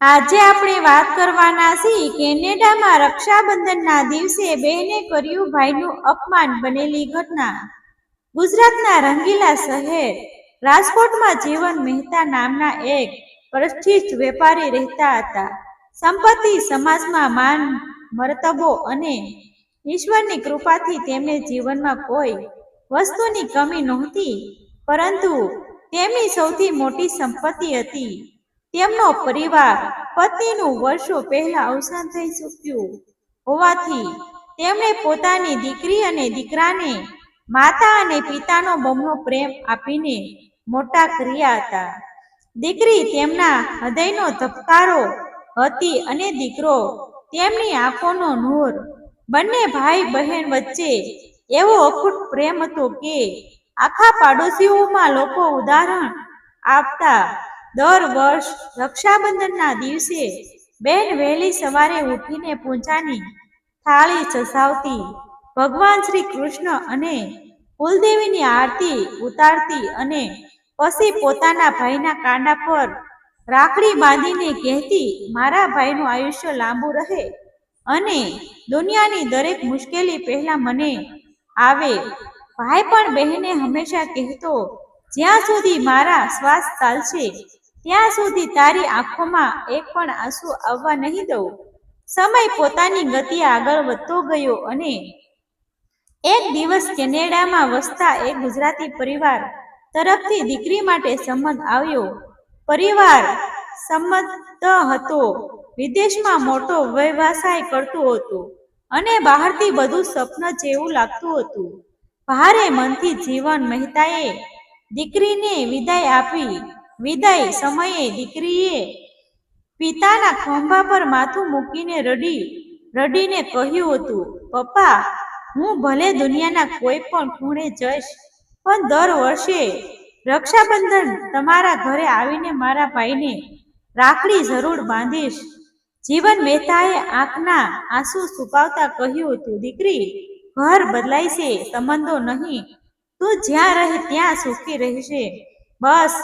આજે આપણે વાત કરવાના છીએ કેનેડામાં રક્ષાબંધનના દિવસે બહેને કર્યું ભાઈનું અપમાન બનેલી ઘટના. ગુજરાતના રંગીલા શહેર રાજકોટમાં જીવન મહેતા નામના એક પ્રતિષ્ઠિત વેપારી રહેતા હતા. સંપત્તિ, સમાજમાં માન મર્તબો અને ઈશ્વરની કૃપાથી તેમને જીવનમાં કોઈ વસ્તુની કમી નહોતી. પરંતુ તેમની સૌથી મોટી સંપત્તિ હતી તેમનો પરિવાર. પત્નીનું વર્ષો પહેલા અવસાન થઈ ચૂક્યું હોવાથી તેમણે પોતાની દીકરી અને દીકરાને માતા અને પિતાનો બમણો પ્રેમ આપીને મોટા કર્યા હતા. દીકરી તેમના હૃદયનો ધબકારો હતી અને દીકરો તેમની આંખોનો નૂર. બંને ભાઈ બહેન વચ્ચે એવો અખૂટ પ્રેમ હતો કે આખા પાડોશીઓમાં લોકો ઉદાહરણ આપતા. દર વર્ષ રક્ષાબંધનના દિવસે બહેન વહેલી સવારે ઉઠીને પૂજાની થાળી સજાવતી, ભગવાન શ્રી કૃષ્ણ અને કુલદેવીની આરતી ઉતારતી અને પછી પોતાના ભાઈના કાંડા પર રાખડી બાંધીને કહેતી, મારા ભાઈનું આયુષ્ય લાંબુ રહે અને દુનિયાની દરેક મુશ્કેલી પહેલા મને આવે. ભાઈ પણ બહેને હંમેશા કહેતો, જ્યાં સુધી મારા શ્વાસ ચાલશે ત્યાં સુધી તારી આંખોમાં એક પણ આંસુ આવવા નહીં દઉં. સમય પોતાની ગતિએ આગળ વધતો ગયો અને એક દિવસ કેનેડામાં વસતા એક ગુજરાતી પરિવાર તરફથી દીકરી માટે સંબંધ આવ્યો. પરિવાર સંમત હતો, વિદેશમાં મોટો વ્યવસાય કરતો હતો અને બહારથી બધું સ્વપ્ન જેવું લાગતું હતું. ભારે મનથી જીવન મહેતાએ દીકરીને વિદાય આપી. વિદાય સમયે દીકરીએ પિતાના ખભા પર માથું મૂકીને રડીને કહ્યું હતું, પપ્પા, હું ભલે દુનિયાના કોઈ પણ ખૂણે જઈશ, પણ દર વર્ષે રક્ષાબંધન તમારા ઘરે આવીને મારા ભાઈને રાખડી જરૂર બાંધીશ. જીવન મહેતાએ આંખના આંસુ છુપાવતા કહ્યું હતું, દીકરી, ઘર બદલાય છે, સંબંધો નહીં. તું જ્યાં રહે ત્યાં સુખી રહેશે, બસ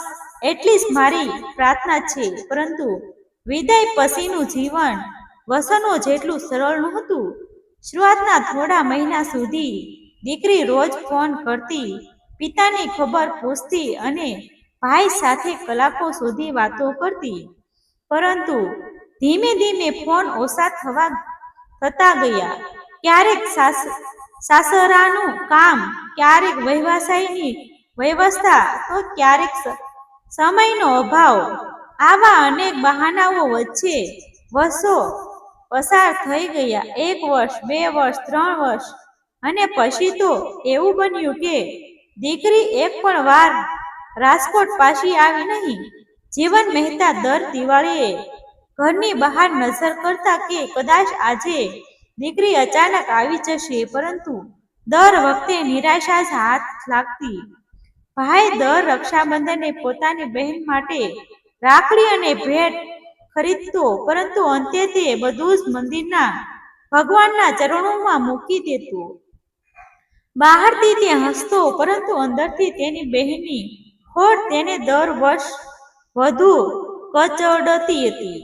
એટલી જ મારી પ્રાર્થના છે. પરંતુ વિદાય પછીનું જીવન વસનો જેટલું સરળ નહોતું. શરૂઆતના થોડા મહિના સુધી દીકરી રોજ ફોન કરતી, પિતાની ખબર પૂછતી અને ભાઈ સાથે કલાકો સુધી વાતો કરતી. પરંતુ ધીમે ધીમે ફોન ઓછા થતા ગયા. ક્યારેક સાસરાનું કામ, ક્યારેક વ્યવસાયની વ્યવસ્થા, તો ક્યારેક સમયનો અભાવ. આવા અનેક બહાનાઓ વચ્ચે વર્ષો પસાર થઈ ગયા. 1 વર્ષ, 2 વર્ષ, 3 વર્ષ અને પછી તો એવું બન્યું કે દીકરી એક પણ વાર રાજકોટ પાછી આવી નહીં. જીવન મહેતા દર દિવાળીએ ઘરની બહાર નજર કરતા કે કદાચ આજે દીકરી અચાનક આવી જશે, પરંતુ દર વખતે નિરાશા જ હાથ લાગતી. ભાઈ દર રક્ષાબંધને પોતાની બહેન માટે રાખડી અને ભેટ ખરીદતો, પરંતુ અંતે તે બધું જ મંદિરના ભગવાનના ચરણોમાં મૂકી દેતો. બહારથી તે હસતો, પરંતુ અંદરથી તેની બહેનની ખોટ તેને દર વર્ષ વધુ કચડતી હતી.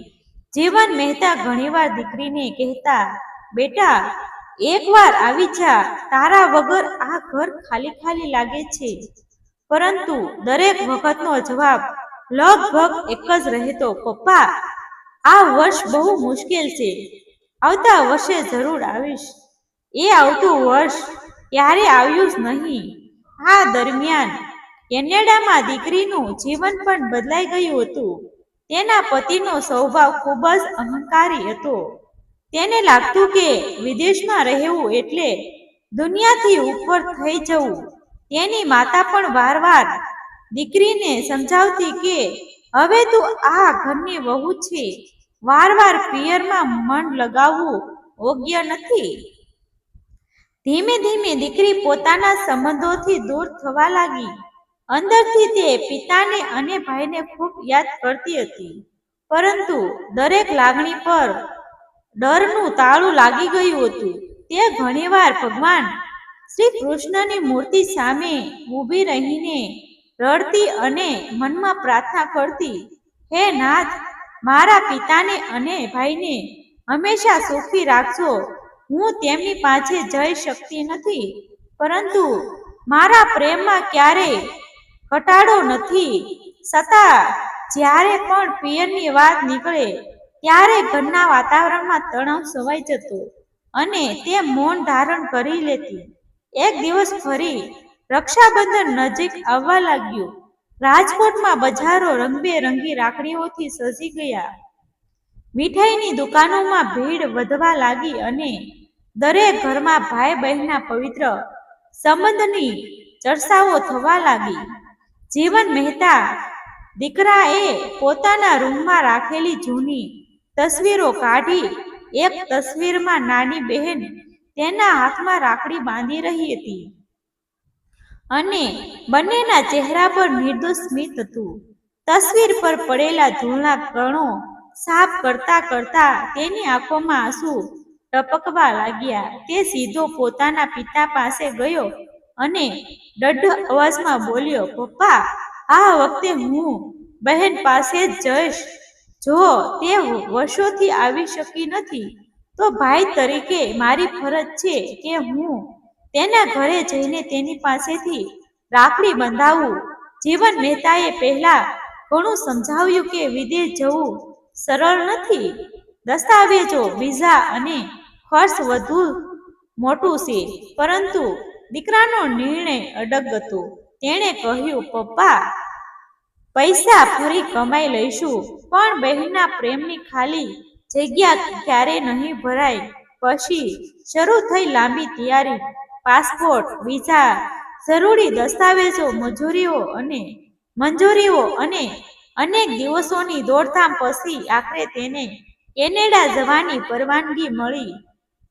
જીવન મહેતા ઘણીવાર દીકરીને કહેતા, બેટા, એકવાર આવી જા, તારા વગર આ ઘર ખાલી ખાલી લાગે છે. પરંતુ દરેક વખતનો જવાબ લગભગ એક જ રહેતો, પપ્પા, આ વર્ષ બહુ મુશ્કેલ છે, આવતા વર્ષે જરૂર આવીશ. એ આવતું વર્ષ ક્યારે આવ્યું જ નહીં. આ દરમિયાન કેનેડામાં દીકરીનું જીવન પણ બદલાઈ ગયું હતું. તેના પતિનો સ્વભાવ ખૂબ જ અહંકારી હતો. તેને લાગતું કે વિદેશમાં રહેવું એટલે દુનિયાથી ઉપર થઈ જવું. તેની માતા પણ વારવાર દીકરીને સમજાવતી કે હવે તું આ ઘરની વહુ છે, વારવાર પિયરમાં મન લગાવવું યોગ્ય નથી. ધીમે ધીમે દીકરી પોતાના સંબંધોથી દૂર થવા લાગી. અંદરથી તે પિતાને અને ભાઈને ખૂબ યાદ કરતી હતી, પરંતુ દરેક લાગણી પર ડરનું તાળું લાગી ગયું હતું. તે ઘણીવાર ભગવાન શ્રી કૃષ્ણની મૂર્તિ સામે ઊભી રહીને રડતી અને મનમાં પ્રાર્થના કરતી, હે નાથ, મારા પિતાને અને ભાઈને હંમેશા સુખી રાખજો. હું તેમની પાસે જઈ શકતી નથી, પરંતુ મારા પ્રેમમાં ક્યારેય ઘટાડો નથી. છતાં જ્યારે પણ પિયરની વાત નીકળે ત્યારે ઘરના વાતાવરણમાં તણાવ છવાઈ જતો અને તે મૌન ધારણ કરી લેતી. એક દિવસ ફરી રક્ષાબંધન નજીક આવવા લાગ્યું. રાજકોટમાં બજારો રંગબેરંગી રાખડીઓથી સજી ગયા. મીઠાઈની દુકાનોમાં ભીડ વધવા લાગી અને દરેક ઘરમાં ભાઈ બહેનના પવિત્ર સંબંધની ચર્ચાઓ થવા લાગી. જીવન મહેતા દીકરાએ પોતાના રૂમમાં રાખેલી જૂની તસવીરો કાઢી. એક તસવીરમાં નાની બહેન તેના હાથમાં રાખડી બાંધી રહી હતી અને બંનેના ચહેરા પર નિર્દોષ સ્મિત હતું. તસવીર પર પડેલા ધૂળના કણો સાફ કરતા કરતા તેની આંખોમાં આંસુ ટપકવા લાગ્યા. તે સીધો પોતાના પિતા પાસે ગયો અને ડઢ અવાજમાં બોલ્યો, પપ્પા, આ વખતે હું બહેન પાસે જ જઈશ. જો તે વર્ષોથી આવી શકી નથી તો ભાઈ તરીકે મારી ફરજ છે કે હું તેના ઘરે જઈને તેની પાસેથી રાખડી બંધાવું. જીવન મહેતાએ પહેલા ઘણું સમજાવ્યું કે વિદેશ જવું સરળ નથી. દસ્તાવેજો, વિઝા અને ખર્ચ વધુ મોટું છે. પરંતુ દીકરાનો નિર્ણય અડગ હતો. તેણે કહ્યું, પપ્પા, પૈસા ફરી કમાઈ લઈશું, પણ બહેનના પ્રેમની ખાલી જગ્યા ક્યારેય નહીં ભરાય. પછી શરૂ થઈ લાંબી તૈયારી. પાસપોર્ટ, વિઝા, જરૂરી દસ્તાવેજો, મંજૂરીઓ અને અનેક દિવસોની દોડધામ પછી આખરે તેને કેનેડા જવાની પરવાનગી મળી.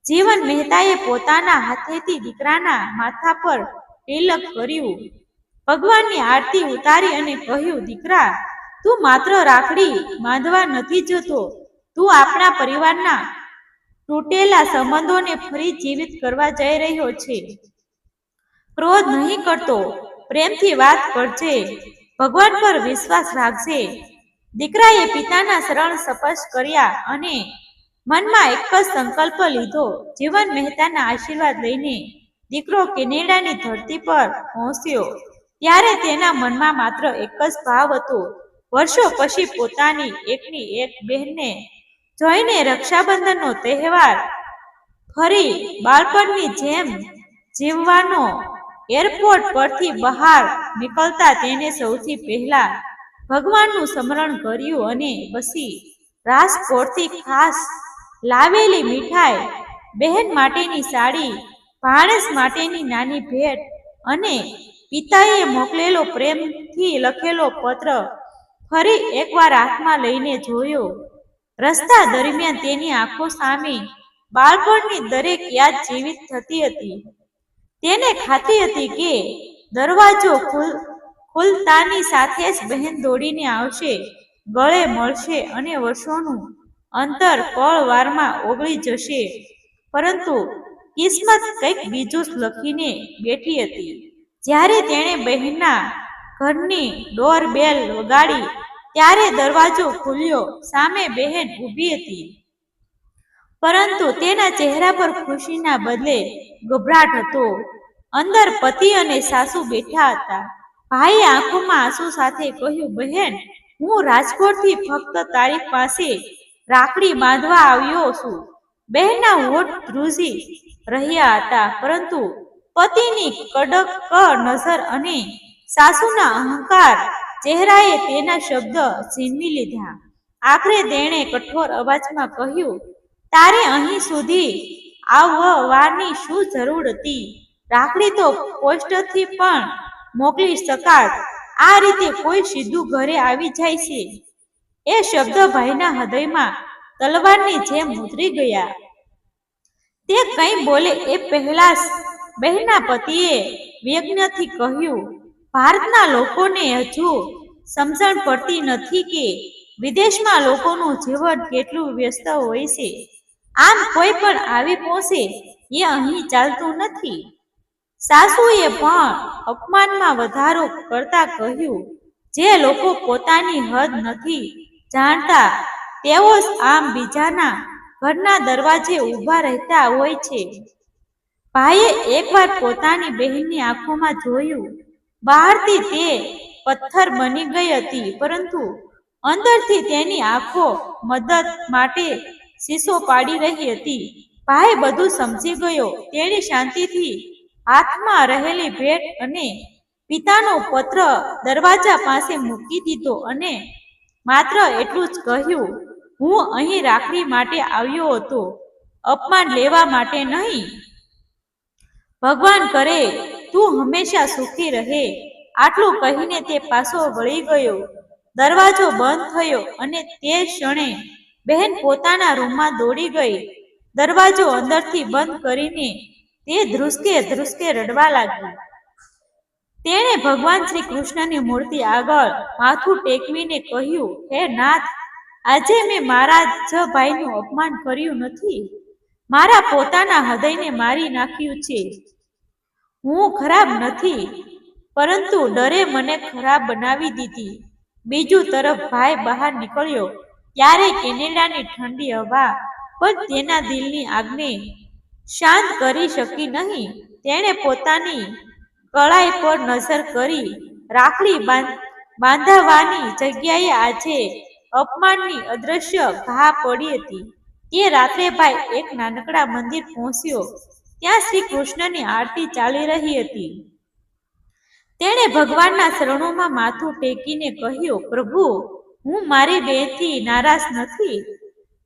જીવન મહેતાએ પોતાના હાથેથી દીકરાના માથા પર તિલક કર્યું, ભગવાનની આરતી ઉતારી અને કહ્યું, દીકરા, તું માત્ર રાખડી બાંધવા નથી જતો, તું આપણા પરિવારના તૂટેલા સંબંધોને ફરી જીવિત કરવા જઈ રહ્યો છે. ક્રોધ નહીં કરતો, પ્રેમથી વાત કરજે, ભગવાન પર વિશ્વાસ રાખજે. દીકરાએ પિતાના શરણ સ્પર્શ કર્યા અને મનમાં એક જ સંકલ્પ લીધો. જીવન મહેતાના આશીર્વાદ લઈને દીકરો કેનેડાની ધરતી પર પહોંચ્યો ત્યારે તેના મનમાં માત્ર એક જ ભાવ હતો, વર્ષો પછી પોતાની એકની એક બહેનને જોઈને રક્ષાબંધનનો તહેવાર ફરી બાળપણની જેમ જીવવાનો. એરપોર્ટ પરથી બહાર નીકળતા તેને સૌથી પહેલા ભગવાનનું સ્મરણ કર્યું અને પછી રાજકોટથી ખાસ લાવેલી મીઠાઈ, બહેન માટેની સાડી, ભાણેજ માટેની નાની ભેટ અને પિતાએ મોકલેલો પ્રેમથી લખેલો પત્ર ફરી એકવાર હાથમાં લઈને જોયો. રસ્તા દરમિયાન તેની આંખો સામે બાળપણની દરેક યાદ જીવિત થતી હતી. તેને ખાતરી હતી કે દરવાજો ખુલતાની સાથે જ બહેન દોડીને આવશે, ગળે મળશે અને વર્ષોનું અંતર પળવારમાં ઓગળી જશે. પરંતુ કિસ્મત કંઈક બીજું જ લખીને બેઠી હતી. જ્યારે તેણે બહેનના ઘરની ડોરબેલ વગાડી ત્યારે દરવાજો ખુલ્યો. સામે બહેન ઊભી હતી, પરંતુ તેના ચહેરા પર ખુશીના બદલે ગભરાટ હતો. અંદર પતિ અને સાસુ બેઠા હતા. ભાઈએ આંખોમાં આંસુ સાથે કહ્યું, બહેન, હું રાજકોટથી ફક્ત તારી પાસે રાખડી બાંધવા આવ્યો છું. બહેનના હોઠ ધ્રુજી રહ્યા હતા, પરંતુ પતિની કડક નજર અને સાસુના અહંકાર ચહેરાએ તેના શબ્દ છીનવી લીધા. આખરે તેણે કઠોર અવાજમાં કહ્યું, તારે અહીં સુધી આવવાની શું જરૂર હતી? રાખડી તો પોસ્ટથી પણ મોકલી શકાત. આ રીતે કોઈ સીધું ઘરે આવી જાય છે? એ શબ્દ ભાઈના હૃદયમાં તલવારની જેમ ઉતરી ગયા. તે કંઈ બોલે એ પહેલા જ બહેનના પતિએ વ્યંગ્યથી કહ્યું, ભારતના લોકોને હજુ સમજણ પડતી નથી કે વિદેશમાં લોકોનું જીવન કેટલું વ્યસ્ત હોય છે. આમ કોઈ પણ આવી પહોંચે એ અહીં ચાલતું નથી. સાસુએ પણ અપમાનમાં વધારો કરતા કહ્યું, જે લોકો પોતાની હદ નથી જાણતા તેઓ આમ બીજાના ઘરના દરવાજે ઊભા રહેતા હોય છે. ભાઈએ એકવાર પોતાની બહેનની આંખોમાં જોયું. બહારથી તે પથ્થર બની ગઈ હતી, પરંતુ અંદરથી તેની આંખો મદદ માટે શીશો પાડી રહી હતી. ભાઈ બધું સમજી ગયો. તેણે શાંતિથી હાથમાં રહેલી ભેટ અને પિતાનો પત્ર દરવાજા પાસે મૂકી દીધો અને માત્ર એટલું જ કહ્યું, હું અહીં રાખડી માટે આવ્યો હતો, અપમાન લેવા માટે નહીં. ભગવાન કરે તું હંમેશા સુખી રહે. આટલું કહીને તે પાછો વળી ગયો. દરવાજો બંધ થયો અને તે ક્ષણે બહેન પોતાના રૂમમાં દોડી ગઈ. દરવાજો અંદરથી બંધ કરીને તે ધ્રુસકે ધ્રુસકે રડવા લાગી. તેણે ભગવાન શ્રી કૃષ્ણની મૂર્તિ આગળ માથું ટેકવીને કહ્યું, હે નાથ, આજે મેં મારા જ ભાઈનું અપમાન કર્યું નથી. મારા પોતાના હૃદયને મારી નાખ્યું છે. હું ખરાબ નથી, પરંતુ ડરે મને ખરાબ બનાવી દીધી. બીજું તરફ ભાઈ બહાર નીકળ્યો ત્યારે કેનેડાની ઠંડી હવા પણ તેના દિલની આગને શાંત કરી શકી નહીં. તેણે પોતાની કળાઈ પર નજર કરી. રાખડી બાંધવાની જગ્યાએ આજે અપમાનની અદ્રશ્ય ઘા પડી હતી. તે રાત્રે ભાઈ એક નાનકડા મંદિર પહોંચ્યો. ત્યાં શ્રી કૃષ્ણની આરતી ચાલી રહી હતી. તેણે ભગવાનના ચરણોમાં માથું ટેકીને કહ્યું, પ્રભુ, હું મારી બહેનથી નારાજ નથી.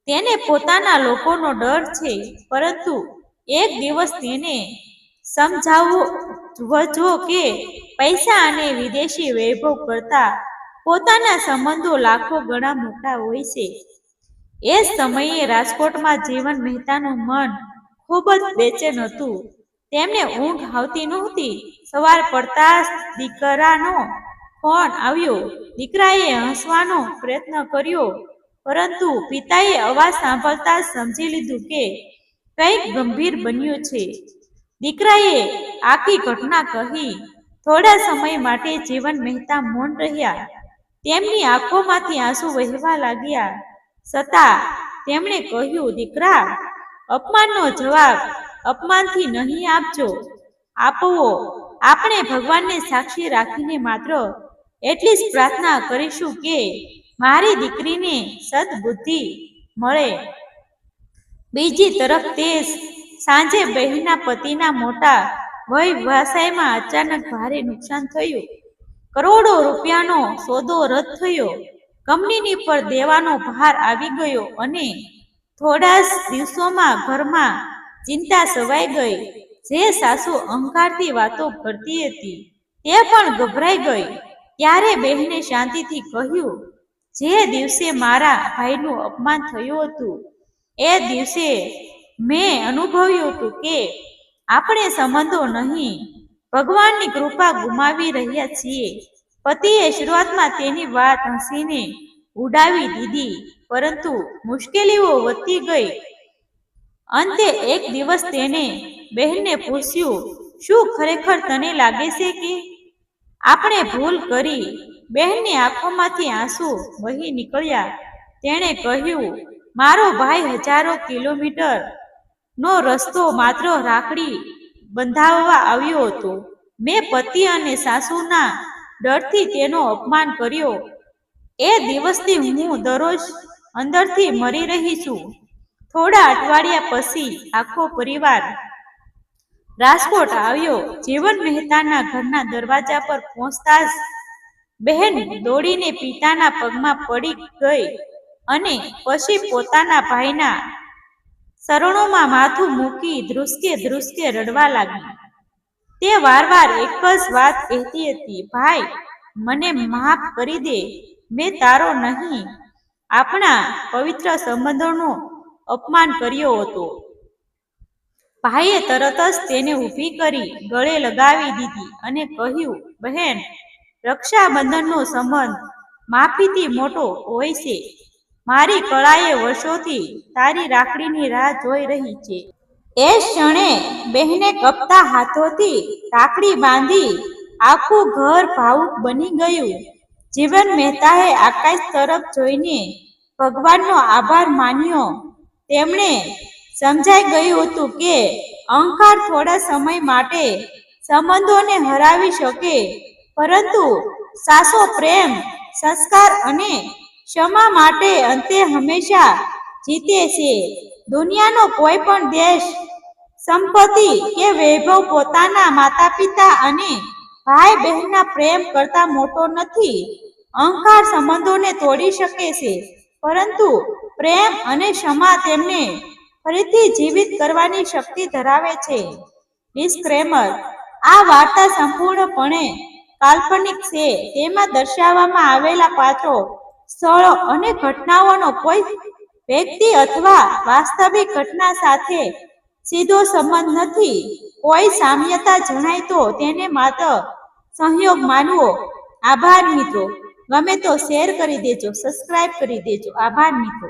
તેને પોતાના લોકોનો ડર છે, પરંતુ એક દિવસ તેને સમજાવજો કે પૈસા અને વિદેશી વૈભવ કરતા પોતાના સંબંધો લાખો ગણા મોટા હોય છે. એ સમયે રાજકોટમાં જીવન મહેતાનું મન ખૂબ જ બેચેન હતું. તેમને ઊંઘ આવતી નહોતી. સવાર પડતા જ દીકરાનો ફોન આવ્યો. દીકરાએ હસવાનો પ્રયત્ન કર્યો, પરંતુ પિતાએ અવાજ સાંભળતા જ સમજી લીધું કે કંઈક ગંભીર બન્યું છે. દીકરાએ આખી ઘટના કહી. થોડા સમય માટે જીવન મહેતા મૌન રહ્યા. તેમની આંખોમાંથી આંસુ વહેવા લાગ્યા. છતાં તેમણે કહ્યું, દીકરા, અપમાનનો જવાબ અપમાનથી નહીં આપવો. આપણે ભગવાનને સાક્ષી રાખીને માત્ર એટલી જ પ્રાર્થના કરીશું કે મારી દીકરીને સદબુદ્ધિ મળે. બીજી તરફ તે સાંજે બહેનના પતિના મોટા વ્યવસાયમાં અચાનક ભારે નુકસાન થયું. કરોડો રૂપિયાનો સોદો રદ થયો. કંપની પર દેવાનો ભાર આવી ગયો અને થોડા જ દિવસોમાં ઘરમાં ચિંતા છવાઈ ગઈ. જે સાસુ અહંકારથી વાતો કરતી હતી તે પણ ગભરાઈ ગઈ. ત્યારે બહેને શાંતિથી કહ્યું, જે દિવસે મારા ભાઈનું અપમાન થયું હતું એ દિવસે મેં અનુભવ્યું હતું કે આપણે સંબંધો નહીં, ભગવાનની કૃપા ગુમાવી રહ્યા છીએ. પતિએ શરૂઆતમાં તેની વાત હસીને ઉડાવી દીધી, પરંતુ મુશ્કેલીઓ વધતી ગઈ. અંતે એક દિવસ તેને બહેનને પૂછ્યું, શું ખરેખર તને લાગે છે કે આપણે ભૂલ કરી? બહેનની આંખોમાંથી આંસુ વહી નીકળ્યા. તેણે કહ્યું, મારો ભાઈ હજારો કિલોમીટર નો રસ્તો માત્ર રાખડી બંધાવવા આવ્યો હતો. મેં પતિ અને સાસુના ડરથી તેનો અપમાન કર્યો. એ દિવસથી હું દરરોજ અંદરથી મરી રહી છું. થોડા અઠવાડિયા પછી આખો પરિવાર રાજકોટ આવ્યો. જીવન મહેતાના ઘરના દરવાજા પર પહોંચતા જ બહેન દોડીને પિતાના પગમાં પડી ગઈ અને પછી પોતાના ભાઈના ચરણોમાં માથું મૂકી ધ્રુસકે ધ્રુસકે રડવા લાગી. તે વારવાર એક જ વાત કહેતી હતી, ભાઈ, મને માફ કરી દે. મેં તારો નહીં, આપણા પવિત્ર સંબંધોનો અપમાન કર્યો હતો. ભાઈએ તરત જ તેને ઊભી કરી ગળે લગાવી દીધી અને કહ્યું, બહેન, રક્ષાબંધનનો સંબંધ માફીથી મોટો હોય છે. મારી કળાએ વર્ષોથી તારી રાખડીની રાહ જોઈ રહી છે. એ ક્ષણે બહેને કપતા હાથોથી રાખડી બાંધી. આખું ઘર ભાવુક બની ગયું. જીવન મહેતાએ આકાશ તરફ જોઈને ભગવાનનો આભાર માન્યો. તેમણે સમજાઈ ગયું હતું કે અહંકાર થોડા સમય માટે સંબંધોને હરાવી શકે, પરંતુ સાચો પ્રેમ, સંસ્કાર અને ક્ષમા માટે અંતે હંમેશા જીતે છે. દુનિયાનો કોઈ પણ દેશ, સંપત્તિ કે વૈભવ પોતાના માતા-પિતા અને ભાઈ બહેનના પ્રેમ કરતા મોટો નથી. અહંકાર સંબંધોને તોડી શકે છે, પરંતુ પ્રેમ અને ક્ષમા તેમને ફરીથી જીવિત કરવાની શક્તિ ધરાવે છે. ડિસ્ક્લેમર: આ વાર્તા સંપૂર્ણપણે કાલ્પનિક છે. તેમાં દર્શાવવામાં આવેલા પાત્રો, સ્થળો અને ઘટનાઓનો કોઈ વ્યક્તિ અથવા વાસ્તવિક ઘટના સાથે સીધો સંબંધ નથી. કોઈ સામ્યતા જણાય તો તેને માત્ર સંયોગ માનવો. આભાર મિત્રો. ગમે તો શેર કરી દેજો, સબસ્ક્રાઇબ કરી દેજો. આભાર મિત્રો.